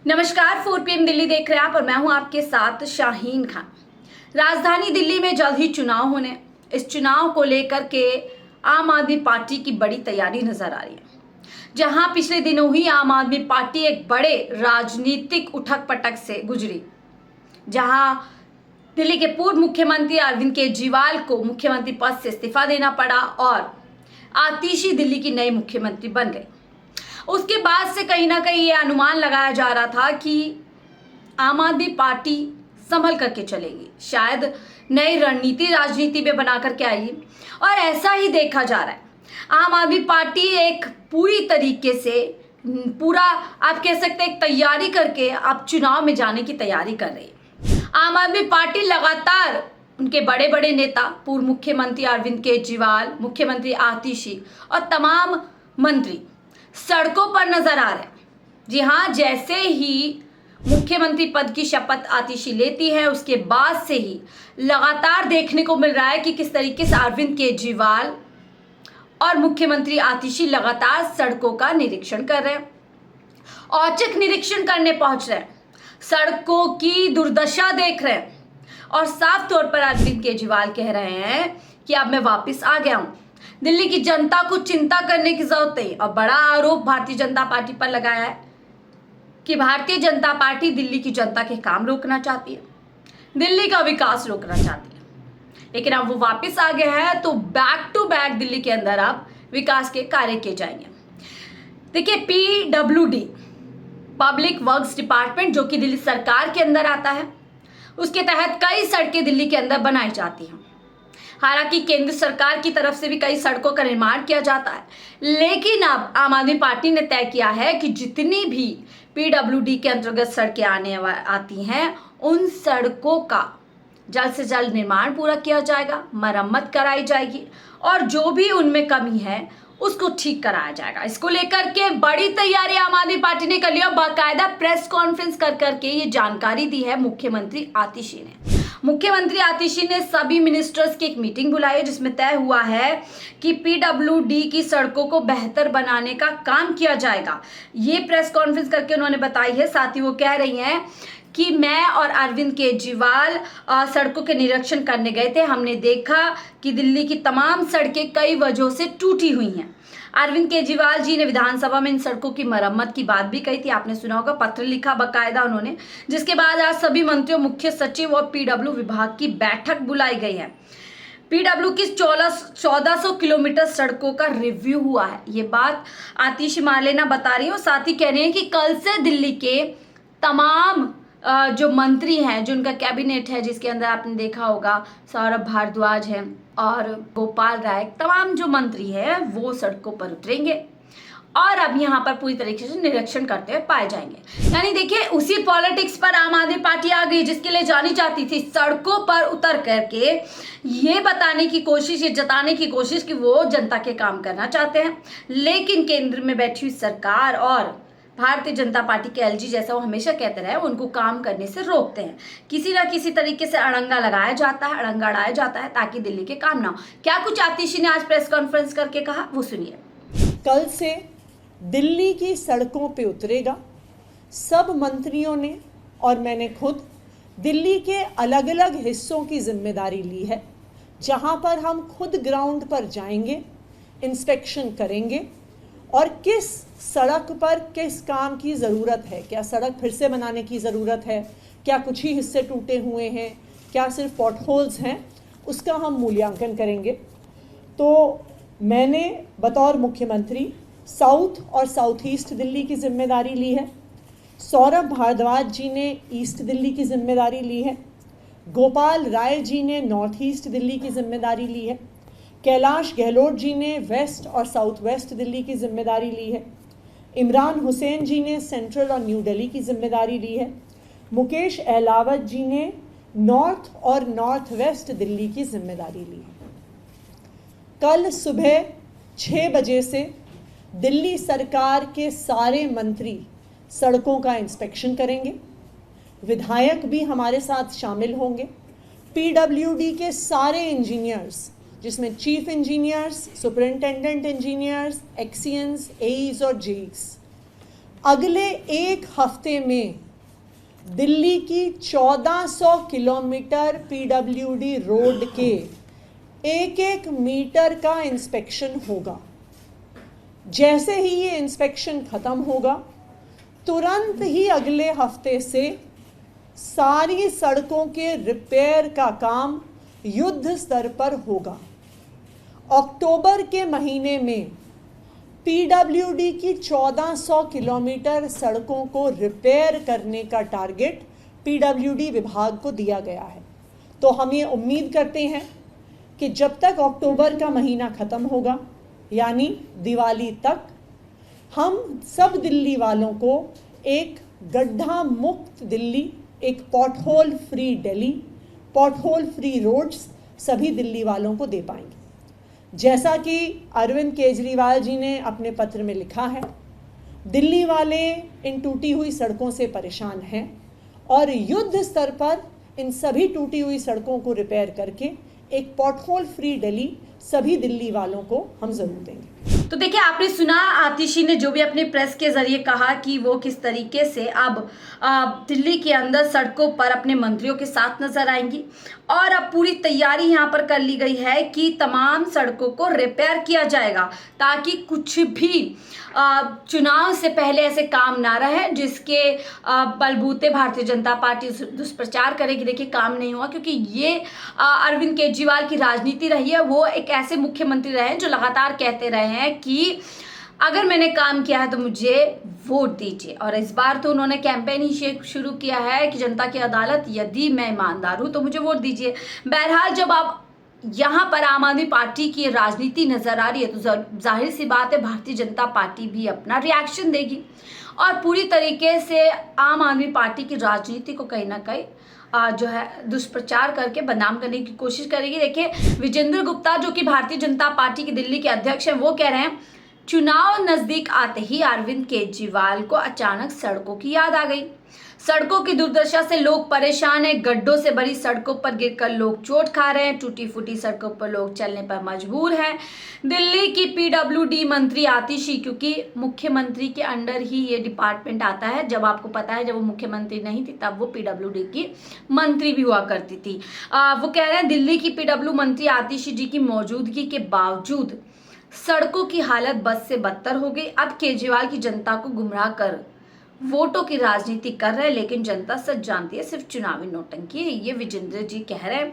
नमस्कार, 4 PM दिल्ली देख रहे हैं आप और मैं हूं आपके साथ शाहीन खान। राजधानी दिल्ली में जल्द ही चुनाव होने, इस चुनाव को लेकर के आम आदमी पार्टी की बड़ी तैयारी नजर आ रही है। जहां पिछले दिनों ही आम आदमी पार्टी एक बड़े राजनीतिक उठक पटक से गुजरी, जहां दिल्ली के पूर्व मुख्यमंत्री अरविंद केजरीवाल को मुख्यमंत्री पद से इस्तीफा देना पड़ा और आतिशी दिल्ली की नई मुख्यमंत्री बन गई। उसके बाद से कहीं ना कहीं ये अनुमान लगाया जा रहा था कि आम आदमी पार्टी संभल करके चलेगी, शायद नई रणनीति राजनीति में बना करके आएगी और ऐसा ही देखा जा रहा है। आम आदमी पार्टी एक पूरी तरीके से पूरा आप कह सकते हैं तैयारी करके आप चुनाव में जाने की तैयारी कर रही है। आम आदमी पार्टी लगातार उनके बड़े बड़े नेता पूर्व मुख्यमंत्री अरविंद केजरीवाल, मुख्यमंत्री आतिशी और तमाम मंत्री सड़कों पर नजर आ रहे हैं। जी हाँ, जैसे ही मुख्यमंत्री पद की शपथ आतिशी लेती है उसके बाद से ही लगातार देखने को मिल रहा है कि किस तरीके से अरविंद केजरीवाल और मुख्यमंत्री आतिशी लगातार सड़कों का निरीक्षण कर रहे हैं, औचक निरीक्षण करने पहुंच रहे हैं, सड़कों की दुर्दशा देख रहे हैं और साफ तौर पर अरविंद केजरीवाल कह रहे हैं कि अब मैं वापस आ गया हूं। दिल्ली की जनता को चिंता करने की जरूरत नहीं। और बड़ा आरोप भारतीय जनता पार्टी पर लगाया है कि भारतीय जनता पार्टी दिल्ली की जनता के काम रोकना चाहती है, दिल्ली का विकास रोकना चाहती है। लेकिन अब वो वापस आ गया है तो बैक टू बैक दिल्ली के अंदर अब विकास के कार्य किए जाएंगे। देखिए, PWD पब्लिक वर्क्स डिपार्टमेंट जो कि दिल्ली सरकार के अंदर आता है, उसके तहत कई सड़कें दिल्ली के अंदर बनाई जाती हैं। हालांकि केंद्र सरकार की तरफ से भी कई सड़कों का निर्माण किया जाता है, लेकिन अब आम आदमी पार्टी ने तय किया है कि जितनी भी PWD के अंतर्गत सड़कें आती हैं उन सड़कों का जल्द से जल्द निर्माण पूरा किया जाएगा, मरम्मत कराई जाएगी और जो भी उनमें कमी है उसको ठीक कराया जाएगा। इसको लेकर के बड़ी तैयारी आम आदमी पार्टी ने कर ली और बाकायदा प्रेस कॉन्फ्रेंस कर करके ये जानकारी दी है मुख्यमंत्री आतिशी ने। मुख्यमंत्री आतिशी ने सभी मिनिस्टर्स की एक मीटिंग बुलाई है जिसमें तय हुआ है कि PWD की सड़कों को बेहतर बनाने का काम किया जाएगा। ये प्रेस कॉन्फ्रेंस करके उन्होंने बताई है। साथ ही वो कह रही हैं कि मैं और अरविंद केजरीवाल सड़कों के निरीक्षण करने गए थे। हमने देखा कि दिल्ली की तमाम सड़कें कई वजहों से टूटी हुई हैं। अरविंद केजरीवाल जी ने विधानसभा में इन सड़कों की मरम्मत की बात भी कही थी। आपने सुना होगा, पत्र लिखा बकायदा उन्होंने, जिसके बाद आज सभी मंत्रियों, मुख्य सचिव और PW विभाग की बैठक बुलाई गई है। PW की 1400 किलोमीटर सड़कों का रिव्यू हुआ है। ये बात आतिशी मार्लेना बता रही है और साथ ही कह रही है कि कल से दिल्ली के तमाम जो मंत्री हैं, जो उनका कैबिनेट है, जिसके अंदर आपने देखा होगा सौरभ भारद्वाज हैं और गोपाल राय, तमाम जो मंत्री हैं वो सड़कों पर उतरेंगे और अब यहाँ पर पूरी तरीके से निरीक्षण करते हुए पाए जाएंगे। यानी देखिए, उसी पॉलिटिक्स पर आम आदमी पार्टी आ गई जिसके लिए जानी जाती थी, सड़कों पर उतर करके ये बताने की कोशिश, ये जताने की कोशिश कि वो जनता के काम करना चाहते हैं। लेकिन केंद्र में बैठी हुई सरकार और भारतीय जनता पार्टी के LG जैसा वो हमेशा कहते रहे, उनको काम करने से रोकते हैं। किसी ना किसी तरीके से अड़ंगा लगाया जाता है, अड़ंगा अड़ाया जाता है ताकि दिल्ली के काम ना हो। क्या कुछ आतिशी ने आज प्रेस कॉन्फ्रेंस करके कहा, वो सुनिए। कल से दिल्ली की सड़कों पे उतरेगा। सब मंत्रियों ने और मैंने खुद दिल्ली के अलग अलग हिस्सों की जिम्मेदारी ली है, जहां पर हम खुद ग्राउंड पर जाएंगे, इंस्पेक्शन करेंगे और किस सड़क पर किस काम की ज़रूरत है, क्या सड़क फिर से बनाने की ज़रूरत है, क्या कुछ ही हिस्से टूटे हुए हैं, क्या सिर्फ पॉट होल्स हैं, उसका हम मूल्यांकन करेंगे। तो मैंने बतौर मुख्यमंत्री साउथ और साउथ ईस्ट दिल्ली की जिम्मेदारी ली है, सौरभ भारद्वाज जी ने ईस्ट दिल्ली की जिम्मेदारी ली है, गोपाल राय जी ने नॉर्थ ईस्ट दिल्ली की जिम्मेदारी ली है, कैलाश गहलोत जी ने वेस्ट और साउथ वेस्ट दिल्ली की जिम्मेदारी ली है, इमरान हुसैन जी ने सेंट्रल और न्यू दिल्ली की जिम्मेदारी ली है, मुकेश अहलावत जी ने नॉर्थ और नॉर्थ वेस्ट दिल्ली की जिम्मेदारी ली है। कल सुबह 6 बजे से दिल्ली सरकार के सारे मंत्री सड़कों का इंस्पेक्शन करेंगे, विधायक भी हमारे साथ शामिल होंगे, PWD के सारे इंजीनियर्स जिसमें चीफ इंजीनियर्स, सुपरिंटेंडेंट इंजीनियर्स, एक्सियंस, एईज और जेईस अगले एक हफ्ते में दिल्ली की 1400 किलोमीटर पीडब्ल्यूडी रोड के एक एक मीटर का इंस्पेक्शन होगा। जैसे ही ये इंस्पेक्शन ख़त्म होगा, तुरंत ही अगले हफ्ते से सारी सड़कों के रिपेयर का काम युद्ध स्तर पर होगा। अक्टूबर के महीने में पीडब्ल्यूडी की 1400 किलोमीटर सड़कों को रिपेयर करने का टारगेट पीडब्ल्यूडी विभाग को दिया गया है। तो हम ये उम्मीद करते हैं कि जब तक अक्टूबर का महीना ख़त्म होगा, यानी दिवाली तक, हम सब दिल्ली वालों को एक गड्ढा मुक्त दिल्ली, एक pothole free Delhi, pothole free roads सभी दिल्ली वालों को दे पाएंगे। जैसा कि अरविंद केजरीवाल जी ने अपने पत्र में लिखा है, दिल्ली वाले इन टूटी हुई सड़कों से परेशान हैं और युद्ध स्तर पर इन सभी टूटी हुई सड़कों को रिपेयर करके एक पॉटहोल फ्री दिल्ली सभी दिल्ली वालों को हम जरूर देंगे। तो देखिए, आपने सुना आतिशी ने जो भी अपने प्रेस के जरिए कहा कि वो किस तरीके से अब दिल्ली के अंदर सड़कों पर अपने मंत्रियों के साथ नजर आएंगी और अब पूरी तैयारी यहाँ पर कर ली गई है कि तमाम सड़कों को रिपेयर किया जाएगा ताकि कुछ भी चुनाव से पहले ऐसे काम ना रहे जिसके बलबूते भारतीय जनता पार्टी दुष्प्रचार करेगी। देखिए, काम नहीं हुआ क्योंकि ये अरविंद केजरीवाल की राजनीति रही है। वो एक ऐसे मुख्यमंत्री रहे हैं जो लगातार कहते रहे हैं कि अगर मैंने काम किया है तो मुझे वोट दीजिए, और इस बार तो उन्होंने कैंपेन ही शुरू किया है कि जनता की अदालत, यदि मैं ईमानदार हूं तो मुझे वोट दीजिए। बहरहाल, जब आप यहाँ पर आम आदमी पार्टी की राजनीति नजर आ रही है तो जाहिर सी बात है भारतीय जनता पार्टी भी अपना रिएक्शन देगी और पूरी तरीके से आम आदमी पार्टी की राजनीति को कहीं ना कहीं जो है दुष्प्रचार करके बदनाम करने की कोशिश करेगी। देखिए, विजेंद्र गुप्ता जो कि भारतीय जनता पार्टी के दिल्ली के अध्यक्ष हैं, वो कह रहे हैं चुनाव नजदीक आते ही अरविंद केजरीवाल को अचानक सड़कों की याद आ गई। सड़कों की दुर्दशा से लोग परेशान हैं। गड्ढों से भरी सड़कों पर गिरकर लोग चोट खा रहे हैं। टूटी फूटी सड़कों पर लोग चलने पर मजबूर हैं। दिल्ली की पीडब्ल्यूडी मंत्री आतिशी, क्योंकि मुख्यमंत्री के अंडर ही ये डिपार्टमेंट आता है, जब आपको पता है जब वो मुख्यमंत्री नहीं थी तब वो पीडब्ल्यूडी की मंत्री भी हुआ करती थी। वो कह रहे हैं दिल्ली की पीडब्ल्यू मंत्री आतिशी जी की मौजूदगी के बावजूद सड़कों की हालत बद से बदतर हो गई। अब केजरीवाल की जनता को गुमराह कर वोटों की राजनीति कर रहे हैं, लेकिन जनता सच जानती है सिर्फ चुनावी नौटंकी है, ये विजेंद्र जी कह रहे हैं।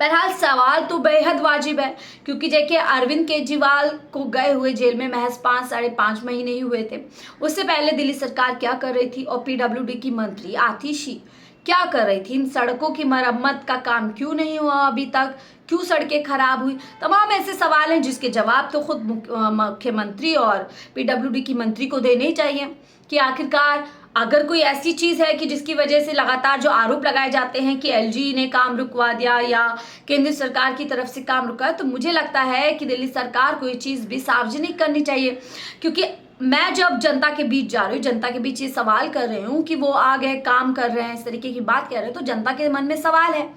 बहरहाल, सवाल तो बेहद वाजिब है क्योंकि देखिए, अरविंद केजरीवाल को गए हुए जेल में महज 5-5.5 महीने ही हुए थे। उससे पहले दिल्ली सरकार क्या कर रही थी और पीडब्ल्यूडी की मंत्री आतिशी क्या कर रही थी? इन सड़कों की मरम्मत का काम क्यों नहीं हुआ अभी तक? क्यों सड़कें खराब हुई? तमाम ऐसे सवाल हैं जिसके जवाब तो खुद मुख्यमंत्री और पीडब्ल्यूडी की मंत्री को देने ही चाहिए कि आखिरकार अगर कोई ऐसी चीज़ है कि जिसकी वजह से लगातार जो आरोप लगाए जाते हैं कि एलजी ने काम रुकवा दिया या केंद्र सरकार की तरफ से काम रुका, तो मुझे लगता है कि दिल्ली सरकार को ये चीज़ भी सार्वजनिक करनी चाहिए। क्योंकि मैं जब जनता के बीच जा रही हूँ, जनता के बीच ये सवाल कर रही हूँ कि वो आ गए, काम कर रहे हैं, इस तरीके की बात कह रहे हैं, तो जनता के मन में सवाल है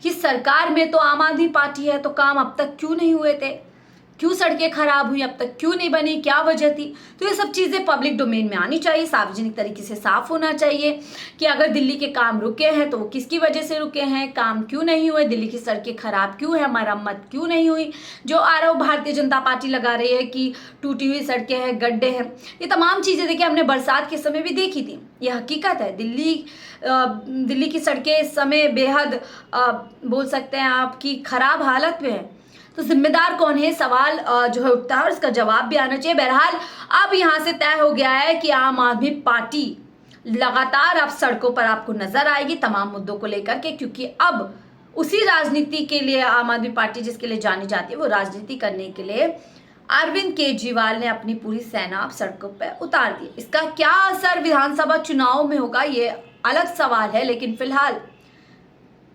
कि सरकार में तो आम आदमी पार्टी है, तो काम अब तक क्यों नहीं हुए थे? क्यों सड़कें खराब हुई, अब तक क्यों नहीं बनी, क्या वजह थी? तो ये सब चीज़ें पब्लिक डोमेन में आनी चाहिए, सार्वजनिक तरीके से साफ होना चाहिए कि अगर दिल्ली के काम रुके हैं तो वो किसकी वजह से रुके हैं, काम क्यों नहीं हुए, दिल्ली की सड़कें खराब क्यों है, मरम्मत क्यों नहीं हुई। जो आरोप भारतीय जनता पार्टी लगा रही है कि टूटी हुई सड़कें हैं, गड्ढे हैं, ये तमाम चीज़ें देखिए हमने बरसात के समय भी देखी थी। ये हकीकत है। दिल्ली की सड़कें इस समय बेहद बोल सकते हैं आपकी खराब हालत में है। तो जिम्मेदार कौन है, सवाल जो है उठता है और इसका जवाब भी आना चाहिए। बहरहाल, अब यहाँ से तय हो गया है कि आम आदमी पार्टी लगातार अब सड़कों पर आपको नजर आएगी तमाम मुद्दों को लेकर के, क्योंकि अब उसी राजनीति के लिए आम आदमी पार्टी जिसके लिए जानी जाती है, वो राजनीति करने के लिए अरविंद केजरीवाल ने अपनी पूरी सेना अब सड़कों पर उतार दी। इसका क्या असर विधानसभा चुनाव में होगा, ये अलग सवाल है, लेकिन फिलहाल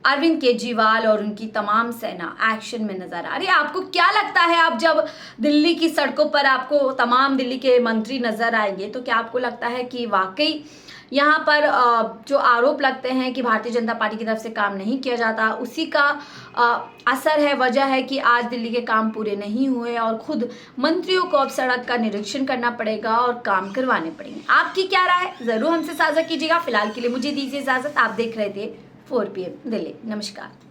अरविंद केजरीवाल और उनकी तमाम सेना एक्शन में नजर आ रही है। आपको क्या लगता है, आप जब दिल्ली की सड़कों पर आपको तमाम दिल्ली के मंत्री नजर आएंगे तो क्या आपको लगता है कि वाकई यहाँ पर जो आरोप लगते हैं कि भारतीय जनता पार्टी की तरफ से काम नहीं किया जाता, उसी का असर है, वजह है कि आज दिल्ली के काम पूरे नहीं हुए और खुद मंत्रियों को अब सड़क का निरीक्षण करना पड़ेगा और काम करवाने पड़ेंगे? आपकी क्या राय है, जरूर हमसे साझा कीजिएगा। फिलहाल के लिए मुझे दीजिए इजाजत। आप देख रहे थे 4 PM दिल्ली। नमस्कार।